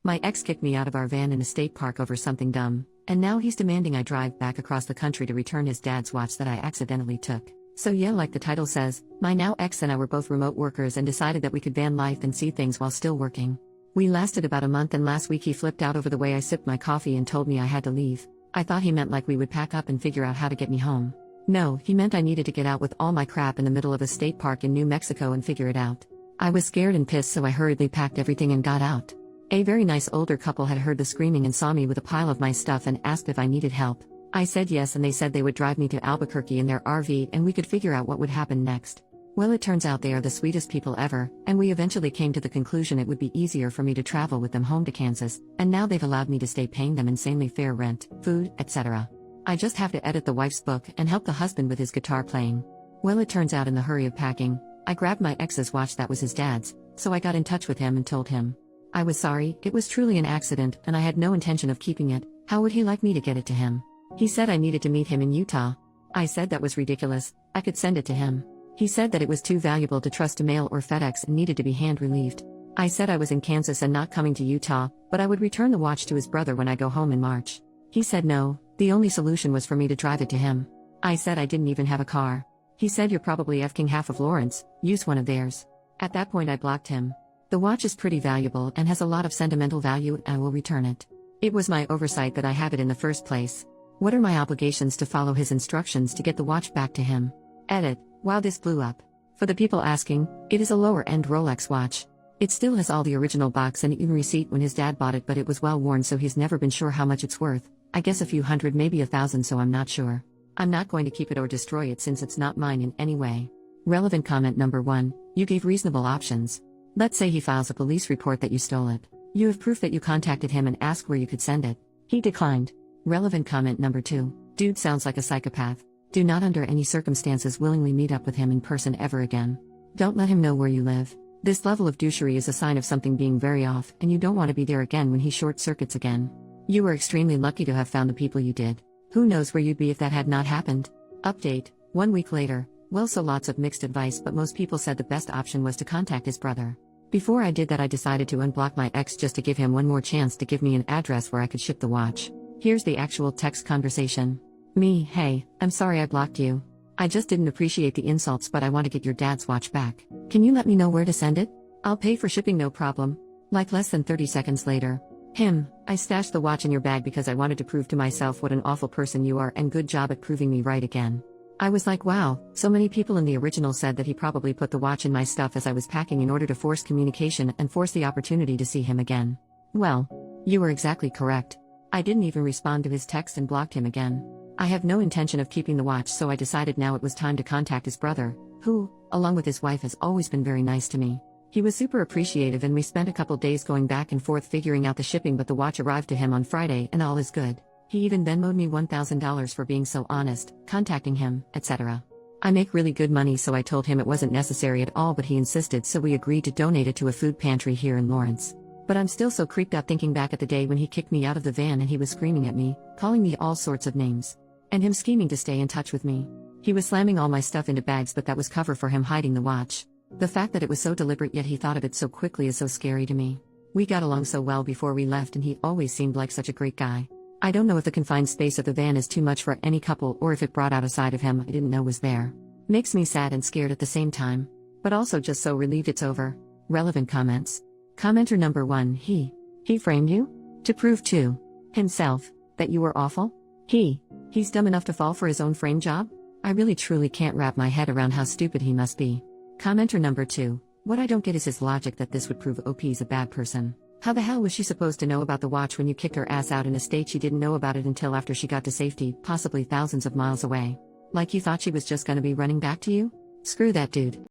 My ex kicked me out of our van in a state park over something dumb, and now he's demanding I drive back across the country to return his dad's watch that I accidentally took. So yeah, like the title says, my now ex and I were both remote workers and decided that we could van life and see things while still working. We lasted about a month, and last week he flipped out over the way I sipped my coffee and told me I had to leave. I thought he meant like we would pack up and figure out how to get me home. No, he meant I needed to get out with all my crap in the middle of a state park in New Mexico and figure it out. I was scared and pissed, so I hurriedly packed everything and got out. A very nice older couple had heard the screaming and saw me with a pile of my stuff and asked if I needed help. I said yes, and they said they would drive me to Albuquerque in their RV and we could figure out what would happen next. Well, it turns out they are the sweetest people ever, and we eventually came to the conclusion it would be easier for me to travel with them home to Kansas, and now they've allowed me to stay paying them insanely fair rent, food, etc. I just have to edit the wife's book and help the husband with his guitar playing. Well, it turns out in the hurry of packing, I grabbed my ex's watch that was his dad's, so I got in touch with him and told him I was sorry, it was truly an accident and I had no intention of keeping it. How would he like me to get it to him? He said I needed to meet him in Utah. I said that was ridiculous, I could send it to him. He said that it was too valuable to trust to mail or FedEx and needed to be hand-relieved. I said I was in Kansas and not coming to Utah, but I would return the watch to his brother when I go home in March. He said no, the only solution was for me to drive it to him. I said I didn't even have a car. He said you're probably effing half of Lawrence, use one of theirs. At that point I blocked him. The watch is pretty valuable and has a lot of sentimental value, and I will return it. It was my oversight that I have it in the first place. What are my obligations to follow his instructions to get the watch back to him? Edit. Wow, this blew up. For the people asking, it is a lower-end Rolex watch. It still has all the original box and even receipt when his dad bought it, but it was well worn, so he's never been sure how much it's worth. I guess a few hundred, maybe $1,000, so I'm not sure. I'm not going to keep it or destroy it since it's not mine in any way. Relevant comment number 1, you gave reasonable options. Let's say he files a police report that you stole it. You have proof that you contacted him and asked where you could send it. He declined. Relevant comment number 2, dude sounds like a psychopath. Do not under any circumstances willingly meet up with him in person ever again. Don't let him know where you live. This level of douchery is a sign of something being very off, and you don't want to be there again when he short-circuits again. You were extremely lucky to have found the people you did. Who knows where you'd be if that had not happened? Update, 1 week later. Well, so lots of mixed advice, but most people said the best option was to contact his brother. Before I did that, I decided to unblock my ex just to give him one more chance to give me an address where I could ship the watch. Here's the actual text conversation. Me, hey, I'm sorry I blocked you. I just didn't appreciate the insults, but I want to get your dad's watch back. Can you let me know where to send it? I'll pay for shipping, no problem. Like less than 30 seconds later. I stashed the watch in your bag because I wanted to prove to myself what an awful person you are, and good job at proving me right again. I was like, wow, so many people in the original said that he probably put the watch in my stuff as I was packing in order to force communication and force the opportunity to see him again. Well, you were exactly correct. I didn't even respond to his text and blocked him again. I have no intention of keeping the watch, so I decided now it was time to contact his brother, who, along with his wife, has always been very nice to me. He was super appreciative, and we spent a couple days going back and forth figuring out the shipping, but the watch arrived to him on Friday and all is good. He even Venmo'd me $1,000 for being so honest, contacting him, etc. I make really good money, so I told him it wasn't necessary at all, but he insisted, so we agreed to donate it to a food pantry here in Lawrence. But I'm still so creeped out thinking back at the day when he kicked me out of the van and he was screaming at me, calling me all sorts of names. And him scheming to stay in touch with me. He was slamming all my stuff into bags, but that was cover for him hiding the watch. The fact that it was so deliberate yet he thought of it so quickly is so scary to me. We got along so well before we left, and he always seemed like such a great guy. I don't know if the confined space of the van is too much for any couple or if it brought out a side of him I didn't know was there. Makes me sad and scared at the same time. But also just so relieved it's over. Relevant comments. Commenter number 1, he framed you? To prove to himself that you were awful? He's dumb enough to fall for his own frame job? I really truly can't wrap my head around how stupid he must be. Commenter number 2, what I don't get is his logic that this would prove OP's a bad person. How the hell was she supposed to know about the watch when you kicked her ass out in a state she didn't know about it until after she got to safety, possibly thousands of miles away? Like you thought she was just gonna be running back to you? Screw that dude.